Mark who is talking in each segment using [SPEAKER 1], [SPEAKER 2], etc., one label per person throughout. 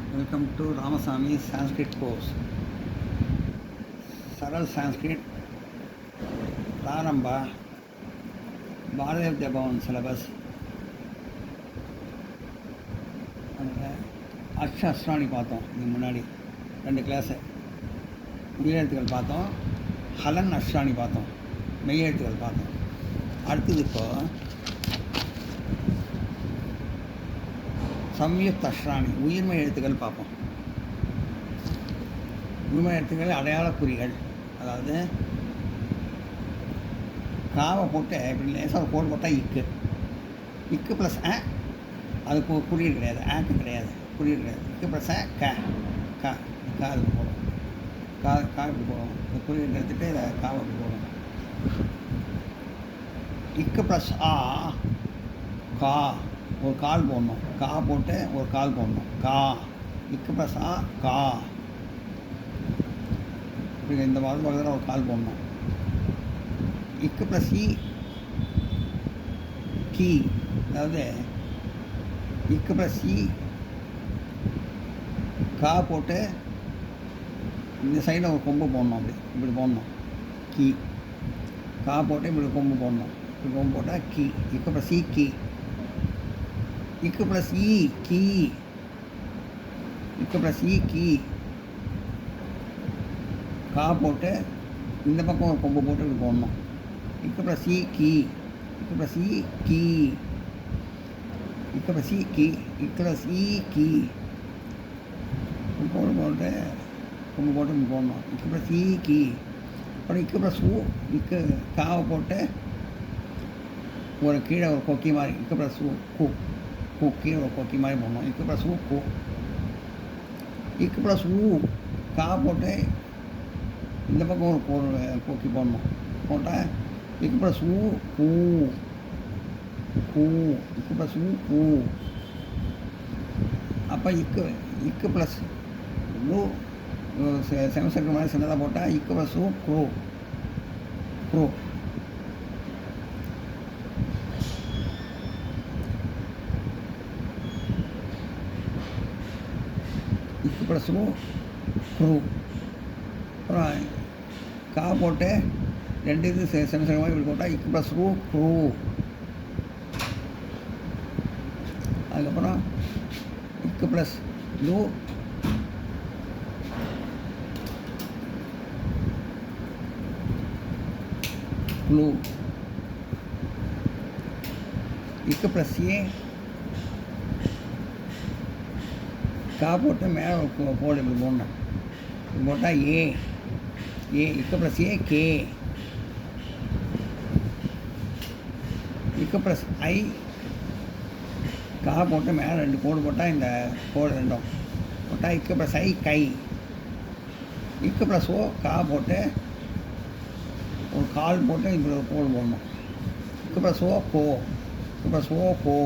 [SPEAKER 1] Welcome to Ramasamy Sanskrit course. सरल संस्कृत प्रारंभ Bharatiya Pawan syllabus அஷ்டாணி பார்த்தோம். இதுக்கு முன்னாடி 2 கிளாஸு உயிரெழுத்துக்கள் பார்த்தோம். ஹலன் அஷ்டாணி பார்த்தோம். மெய்யெழுத்துக்கள் பார்த்தோம். அடுத்தது இப்போ சம்யுக்த அஷ்டாணி உயிர்மெய் எழுத்துக்கள் பார்ப்போம். உயிர்மெய் எழுத்துக்கள் அடையாள குறிகள், அதாவது காவை போட்டு இப்படி லேசாக ஒரு கோடு போட்டால் இக்கு ப்ளஸ் அது குறியீடு கிடையாது, ஆக்கு கிடையாது, குறியீடு கிடையாது. இக்கு ப்ளஸ் கா அதுக்கு போடும். கா இப்படி போடும். இந்த குறியீடு எடுத்துகிட்டு இதை காவை இப்படி போடும். இக்கு ப்ளஸ் கா ஒரு கால் போடணும். கா போட்டு ஒரு கால் போடணும். கா இக்கு ப்ளஸ் கா இப்படி இந்த மாதிரி பக்கத்தில் ஒரு கால் போடணும். இக்கு ப்ளஸ் கீ, அதாவது இக்கு ப்ளஸ் கா போட்டு இந்த சைடில் ஒரு கொம்பு போடணும். அப்படி இப்படி போடணும். கீ கா போட்டு இப்படி கொம்பு போடணும். இப்படி கொம்பு போட்டால் கீ. இக்கு ப்ளஸ் கீ. இக்கு ப்ளஸ் கீ. இக்கு ப்ளஸ் கீ. கா போட்டு இந்த பக்கம் ஒரு கொம்பு போட்டு இப்படி போடணும். இக்கு ப்ளஸ் கீ. இக்கு ப்ளஸ் கீ. இக்கு ப்ளஸ் கீ. இக்கு ப்ளஸ் கீ. கொம்பு போட்டு கொம்பு போட்டு இப்படி போடணும். இக்கு ப்ளஸ் கீ. அப்புறம் இக்கு ப்ளஸ் இக்கு காவை போட்டு ஒரு கீழே ஒரு கொக்கி மாதிரி இக்கு ப்ளஸ் கூ கீழே ஒரு கொக்கி மாதிரி போடணும். இக்கு ப்ளஸ் கூ. இக்கு ப்ளஸ் கா போட்டு இந்த பக்கம் ஒரு கொக்கி போடணும். போட்டால் இக்கு ப்ளஸ் கூ. இக்கு ப்ளஸ் கூ. அப்போ இக்கு ப்ளஸ் செமசர்க்கிள் மாதிரி சின்னதாக போட்டால் இக்கு ப்ளஸ் க்ரூ. இக்கு ப்ளஸ் க்ரூ. அப்புறம் கா போட்டு 2 இது செமசர்க்கிள் மாதிரி இப்படி போட்டால் இக்கு ப்ளஸ் க்ரூ. அதுக்கப்புறம் இக்கு ப்ளஸ் க்ளூ. இக்கு ப்ளஸ் கா போட்டு மேலே போடு இப்படி போடணும். இப்படி போட்டால் இக்கு ப்ளஸ் கே. இக்கு ப்ளஸ் கா போட்டு மேலே 2 கோடு போட்டால் இந்த கோடு ரெண்டும் போட்டால் இக்கு ப்ளஸ் கை. இக்கு ப்ளஸ் கா போட்டு ஒரு கால் போட்டு இப்படி ஒரு கோடு போடணும். இக்கு ப்ளஸ் கோ. இக்கு ப்ளஸ் கோ.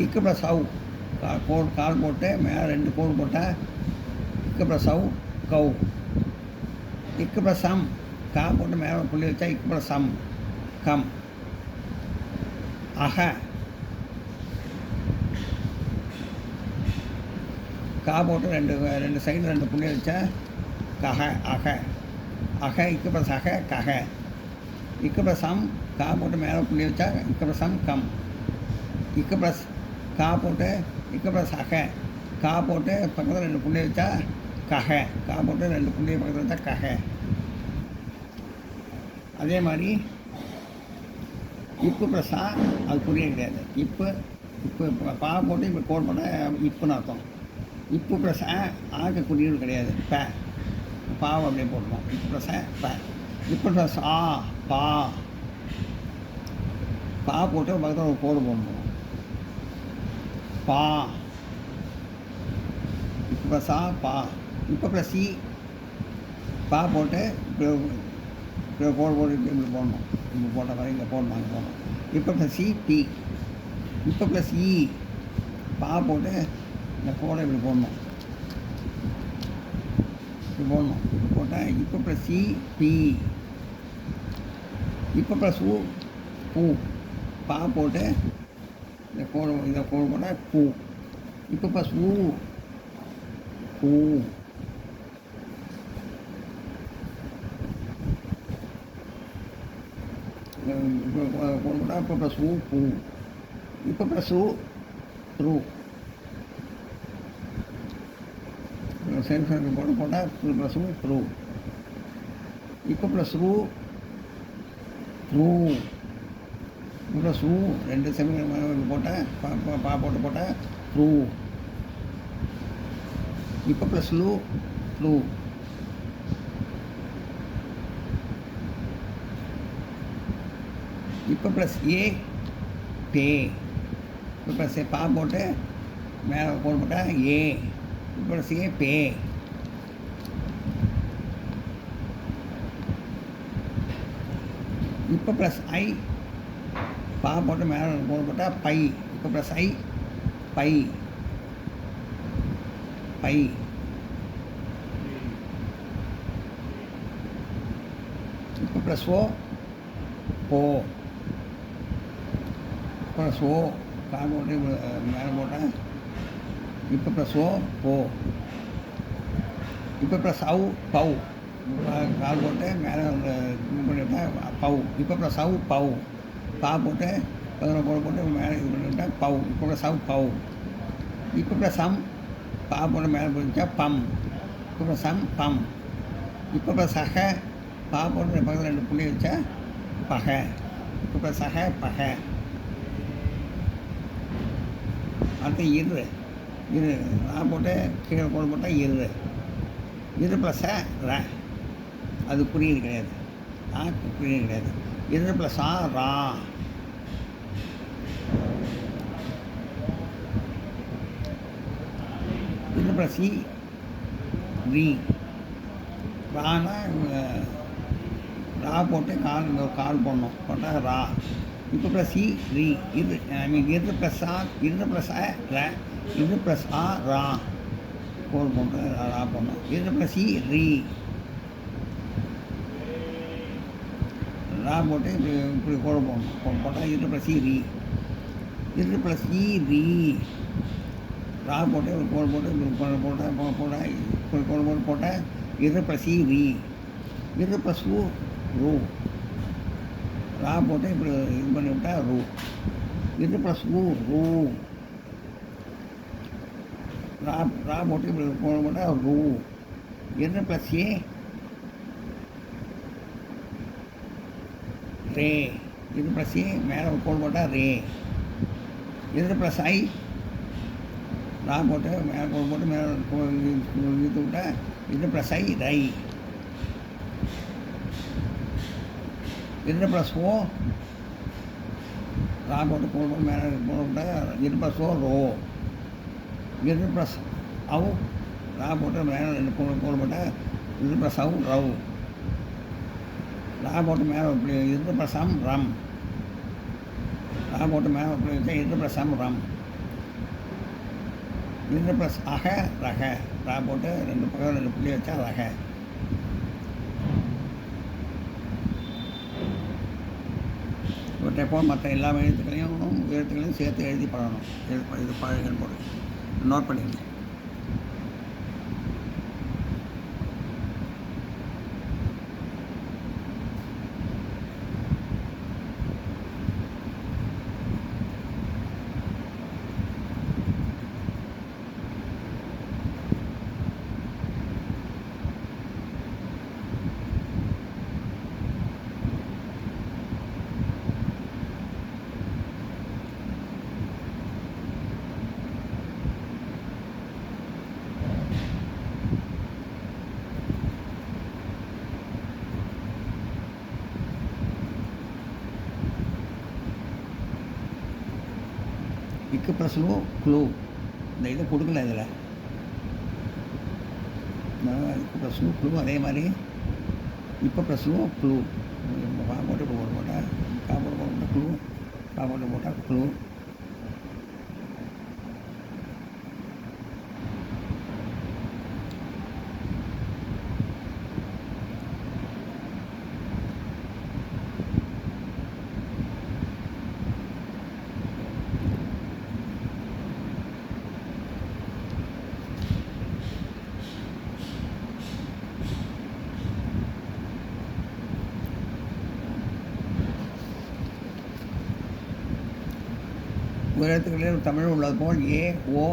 [SPEAKER 1] இக்கு ப்ளஸ் கால் போட்டு மேலே 2 கோடு போட்டால் இக்கு ப்ளஸ் கவு. இக்கு ப்ளஸ் கா போட்டு மேலே புள்ளி வச்சா இக்கு ப்ளஸ் கம். கா போட்டு 2 சைடு 2 புள்ளி வச்சா இக்கு ப்ளஸ் கக. இக்கு ப்ளஸ் கா போட்டு மேலே புள்ளி வச்சா இக்கு ப்ளஸ் கம். இக்கு ப்ளஸ் கா போட்டு இக்கு ப்ளஸ் கா போட்டு பக்கத்தில் 2 புள்ளி வச்சா கா போட்டு 2 புள்ளி பக்கத்தில் வச்சா கக. அதே மாதிரி இப்பு ப்ளஸ் அது புரிய கிடையாது. இப்போ பா போட்டு இப்போ கோட் போட்டால் இப்புன்னு அர்த்தம். இப்பு ப்ளஸ் ஆக்க குறியீடு கிடையாது. பாவை அப்படியே போடணும். இப்பு ப்ளஸ் இப்போ ப்ளஸ் பா போட்டு பக்கத்தில் ஒரு கோடு போடணும். பா இப்போ ப்ளஸ் பா. இப்போ ப்ளஸ் பா போட்டு இப்படி கோடு போட்டு இப்படி போடணும். இப்படி போட்ட மாதிரி இங்கே போடணும். அங்கே போடணும். இப்போ ப்ளஸ் பி. இப்போ ப்ளஸ் பா போட்டு இந்த கோடை இப்படி போடணும். இப்படி போடணும். போட்டால் இப்போ ப்ளஸ் பி. இப்போ ப்ளஸ் பூ. பா போட்டு இந்த கோடு போட்டால் பூ. இப்போ ப்ளஸ் ஊ ஊ. இப்போ போட்டா இப்போ ப்ளஸ் ஊ பூ. இப்போ ப்ளஸ் ஊ ரூ. சரி சரி போட்டால் ப்ளஸ் ஊ த்ரூ. இப்போ ப்ளஸ் ரூ த்ரூ. இப்போ ப்ளஸ் ஊ ரெண்டு செமி போட்டால் பா போட்டு போட்டால் த்ரூ. இப்போ ப்ளஸ் லூ ப்ளூ. இப்போ ப்ளஸ் ஏ பே. இப்போ ப்ளஸ் பா போட்டு மேலே போட்டு போட்டால் ஏ. இப்போ ப்ளஸ் ஏ பே. இப்போ ப்ளஸ் ஐ பா போட்டு மேலே போட்டு போட்டால் பை. இப்போ ப்ளஸ் ஐ பை பை. இப்போ ப்ளஸ் ஓ ஓ. ப்ளஸ் ஓ கா போட்டு மேலே போட்டேன். இப்போ ப்ளஸ் ஓ ஓ. இப்போ ப்ளஸ் அவு பவு. கால் போட்டு மேலே இது பண்ணிவிட்டேன் பவு. இப்போ ப்ளஸ் அவு பவு. பா போட்டு பதினொன்று போட்டு மேலே இது பண்ணிவிட்டேன் பவு. இப்போ ப்ளஸ் அவு பவு. இப்போ ப்ளஸ் சம் பா போட்டு மேலே போட்டுச்சா பம். இப்போ ப்ளஸ் சம் பம். இப்போ ப்ளஸ் சக பா போட்டு பக்கத்தில் ரெண்டு புள்ளி வச்சா பகை. இப்போ ப்ளஸ் சக பகை. அடுத்து இரு இரு. நான் போட்டு கீழே கோடு போட்டால் இரு. இரு ப்ளஸ் ர. அது புரியுது கிடையாது. புரியுது கிடையாது. இரு ப்ளஸ் ரா. இரு ப்ளஸ் இ ரி. ரானா ரா போட்டு கால் இங்கே ஒரு கால் போடணும். போட்டால் ரா. இப்போ ப்ளஸ் இ ரி. இது ஐ மீன் இரு ப்ளஸ் இரு ப்ளஸ் ர. இரு ப்ளஸ் ரா. கோல் போட்டு ரா போடணும். இரு ப்ளஸ் இ ரி. ரா போட்டு இப்படி இப்படி கோல் போடணும். போட்டால் இரு ப்ளஸ் இ ரி. இரு ப்ளஸ் இ ரி. ரா போட்டு ஒரு கோல் போட்டு இப்படி போட்டால் இப்படி கோல் போட்டு போட்டால் இரு ப்ளஸ் இ ரி. இரு ப்ளஸ் ஊ ரூ. ரா போட்டு இப்படி இது பண்ணி விட்டால் ரூ. இரு ப்ளஸ் ஊ ரூ. ரா போட்டு இப்படி போட்டால் ரூ. இரு ப்ளஸ் ஏ ரே. இரு ப்ளஸ் ஏ மேலே கோல் போட்டால் ரே. இரு ப்ளஸ் ஐ ரா போட்டு மேலே கோல் போட்டு மேலே இழுத்து விட்டால் இரு ப்ளஸ் ஐ ரை. இரு ப்ளஸ் ஓ ரா போட்டு கோல் போட்டு மேலே கோல் போட்டால் இரு ப்ளஸ் ஓ ரோ. இரு ப்ளஸ் அவு ரா போட்டு மேலே ரெண்டு கோல் போட்டால் இரு ப்ளஸ் அவு ரவு. ரா போட்டு மேலே இப்படி இரு ப்ளஸ் சம் ரம். ரா போட்டு மேலே இப்படி வச்சா இரு ப்ளஸ் சம் ரம். இரு ப்ளஸ் அக ரக. ரா போட்டு ரெண்டு பக்கம் ரெண்டு புள்ளி வச்சா ரக. இவற்றை போல் மற்ற எல்லா எழுத்துக்களையும் சேர்த்து எழுதி பழகணும். இது பழகன் போடு. நோட் பண்ணிக்கணும். இக்கு ப்ளஸ் லூ க்ளூ. இந்த இதை கொடுக்கல இதில். இக்கு ப்ளஸ் லூ க்ளூ. அதே மாதிரி இப்போ ப்ளஸ் லூ க்ளூ. பா போட்டு இப்போ போட்டு போட்டால் கா போட்டு போட்டால் க்ளூ. கா போட்டு போட்டால் க்ளூ. உயரத்துக்களில் தமிழ் உள்ளது போல் ஏ ஓ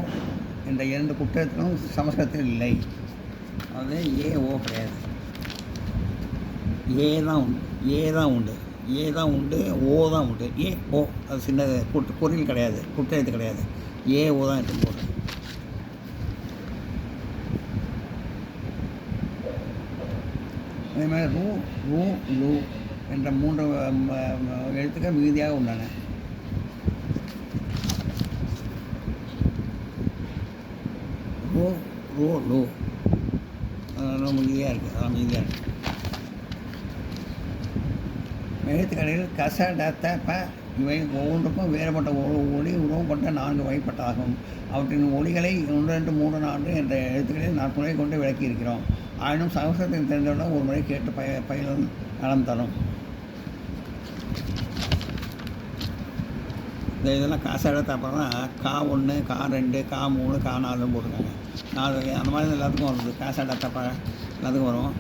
[SPEAKER 1] என்ற 2 குற்றத்திலும் சமஸ்கிருதத்தில் இல்லை. அது ஏ ஓ கிடையாது. ஏ தான் உண்டு, ஏ தான் உண்டு, ஏ தான் உண்டு, ஓ தான் உண்டு. ஏ ஓ அது சின்னது பொருள் கிடையாது, குற்றெழுத்து கிடையாது. ஏ ஓ தான் எடுத்து போடுறது. அதே மாதிரி ரூ ரூ லூ என்ற 3 எழுத்துக்கள் மிகுதியாக உள்ளன. ரூ ரூ லூ அதெல்லாம் மிகுதியாக இருக்குது, அதெல்லாம் மிகுதியாக இருக்குது. எழுத்துக்களில் கச ட த ப இவை ஒவ்வொன்றுக்கும் வேறுபட்ட ஒளி உருவம் கொண்ட 4 வகைப்பட்டாகும். அவற்றின் ஒளிகளை 1 2 3 4 என்ற எழுத்துக்களில் 4 முறை கொண்டு விளக்கியிருக்கிறோம். ஆயினும் சமஸ்கிருதத்தில் தெரிந்தவுடன் ஒரு முறை கேட்டு பயிலும் நலம் தரும். இதெல்லாம் காசாடத்து அப்புறம் தான் கா 1 கா 2 கா 3 கா 4 போட்டிருக்காங்க. 4 வகை அந்த மாதிரி எல்லாத்துக்கும் வருது. காசாடத்தப்ப எல்லாத்துக்கும் வரும்.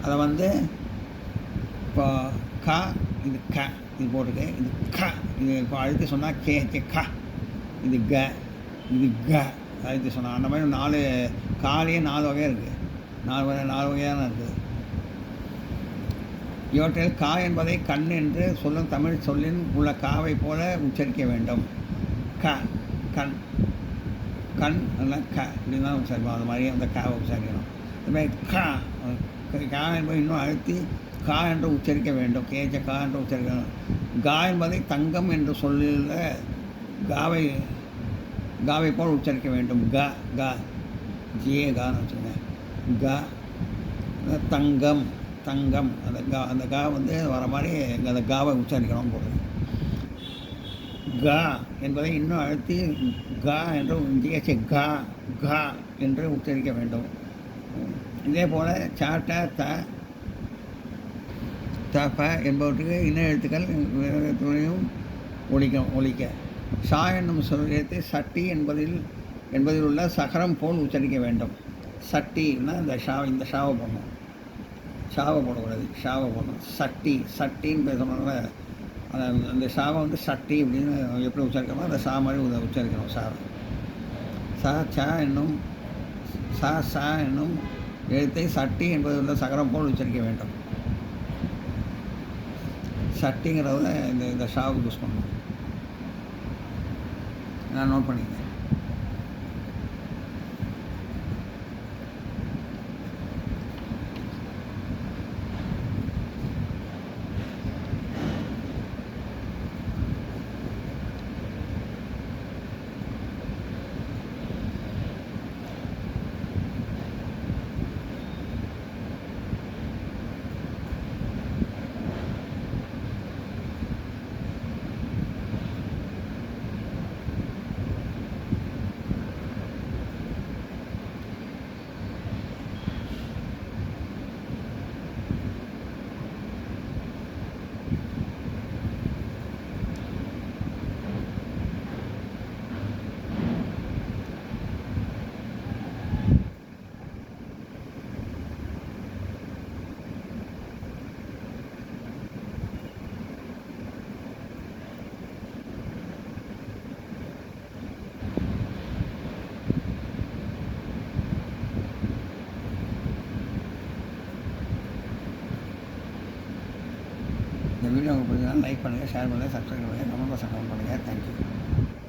[SPEAKER 1] அதை வந்து இப்போ கா இது க இது போட்டிருக்கு, இது க இது இப்போ அழுத்தி சொன்னால் கே க, இது க இது க அழுத்தி சொன்னால் அந்த மாதிரி 4 காலையே 4 வகை இருக்குது. 4 வகையான இருக்குது. இவற்றில் கா என்பதை கண் என்று சொல்லும் தமிழ் சொல்லின் உள்ள காவை போல உச்சரிக்க வேண்டும். க கண், கண் அதெல்லாம் க இப்படின்னு தான் உச்சரிப்போம். அது மாதிரியே அந்த காவை உச்சரிக்கணும். அதுமாதிரி கா என்பதை இன்னும் அழுத்தி கா என்று உச்சரிக்க வேண்டும். கேச்ச கா என்று உச்சரிக்கணும். கா என்பதை தங்கம் என்று சொல்ல காவை போல் உச்சரிக்க வேண்டும். க கா ஜே கான்னு வச்சுக்கோங்க. க தங்கம் தங்கம் அந்த கா வந்து வர மாதிரி அந்த காவை உச்சரிக்கணும் போடுது. கா என்பதை இன்னும் அழுத்தி கா என்று ஜேச்ச கா கா என்று உச்சரிக்க வேண்டும். இதே போல் சாட்ட த தப என்பவற்றுக்கு இன்ன எழுத்துக்கள் துணையும் ஒலிக்க. ஷா என்னும் சொல்லியத்தை சட்டி என்பதில் உள்ள சகரம் போல் உச்சரிக்க வேண்டும். சட்டின்னா இந்த ஷாவை போடணும். ஷாவை போடக்கூடாது, ஷாவை போடணும். சட்டின்னு பேசணும்ல, அந்த ஷாவை வந்து சட்டி அப்படின்னு எப்படி உச்சரிக்கணுமோ அந்த ஷா மாதிரி உச்சரிக்கணும். ஷா என்னும் சா என்னும் எழுத்தை சட்டி என்பதில் உள்ள சகரம் போல் உச்சரிக்க வேண்டும். சட்டிங்கிறத இந்த ஷாவுக்கு யூஸ் பண்ணணும். நான் நோட் பண்ணிக்கிறேன். இந்த வீடியோ உங்களுக்கு பிடிச்சதுனா லைக் பண்ணுங்கள், ஷேர் பண்ணுங்கள், சப்ஸ்கிரைப் பண்ணுங்கள், கமெண்ட் பாக்ஸில் கமெண்ட் பண்ணுங்கள். தேங்க்யூ.